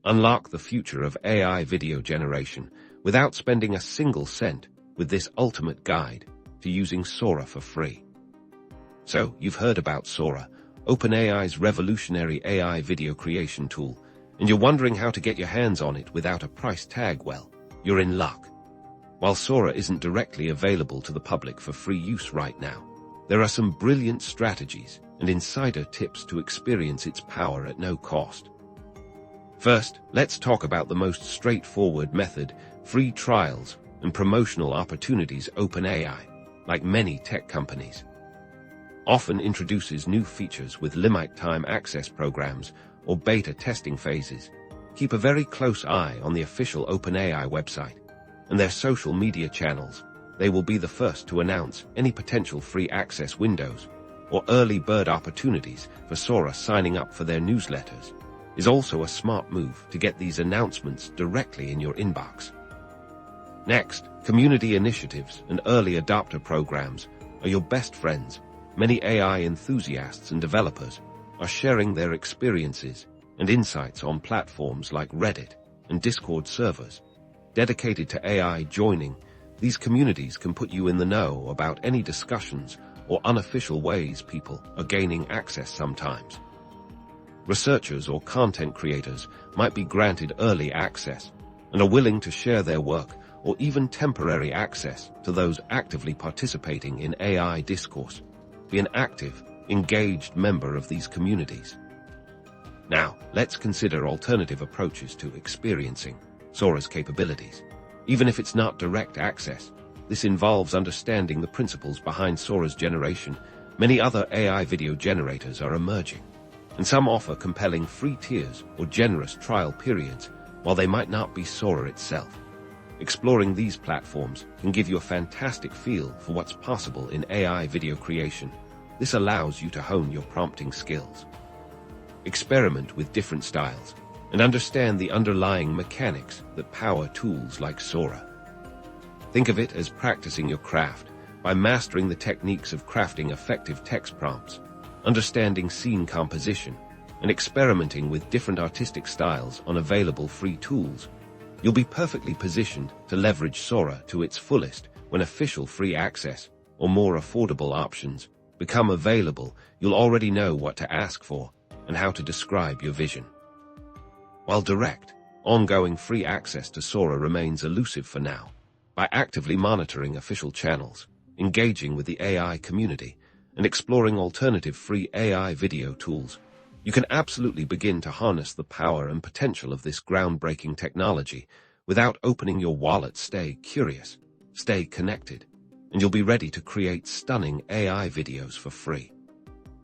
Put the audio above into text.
Unlock the future of AI video generation without spending a single cent with this ultimate guide to using Sora for free. So, you've heard about Sora, OpenAI's revolutionary AI video creation tool, and you're wondering how to get your hands on it without a price tag. Well, you're in luck. While Sora isn't directly available to the public for free use right now, there are some brilliant strategies and insider tips to experience its power at no cost. First, let's talk about the most straightforward method: free trials and promotional opportunities. OpenAI, like many tech companies, often introduces new features with limited-time access programs or beta testing phases. Keep a very close eye on the official OpenAI website and their social media channels. They will be the first to announce any potential free access windows or early bird opportunities for Sora. Signing up for their newsletters is also a smart move to get these announcements directly in your inbox. Next, community initiatives and early adopter programs are your best friends. Many AI enthusiasts and developers are sharing their experiences and insights on platforms like Reddit and Discord servers dedicated to AI. Joining these communities can put you in the know about any discussions or unofficial ways people are gaining access. Sometimes, researchers or content creators might be granted early access and are willing to share their work or even temporary access to those actively participating in AI discourse. Be an active, engaged member of these communities. Now, let's consider alternative approaches to experiencing Sora's capabilities. Even if it's not direct access, this involves understanding the principles behind Sora's generation. Many other AI video generators are emerging, and some offer compelling free tiers or generous trial periods, while they might not be Sora itself. Exploring these platforms can give you a fantastic feel for what's possible in AI video creation. This allows you to hone your prompting skills, experiment with different styles, and understand the underlying mechanics that power tools like Sora. Think of it as practicing your craft by mastering the techniques of crafting effective text prompts, understanding scene composition, and experimenting with different artistic styles on available free tools. You'll be perfectly positioned to leverage Sora to its fullest when official free access or more affordable options become available. You'll already know what to ask for and how to describe your vision. While direct, ongoing free access to Sora remains elusive for now, by actively monitoring official channels, engaging with the AI community, and exploring alternative free AI video tools, you can absolutely begin to harness the power and potential of this groundbreaking technology without opening your wallet. Stay curious, stay connected, and you'll be ready to create stunning AI videos for free.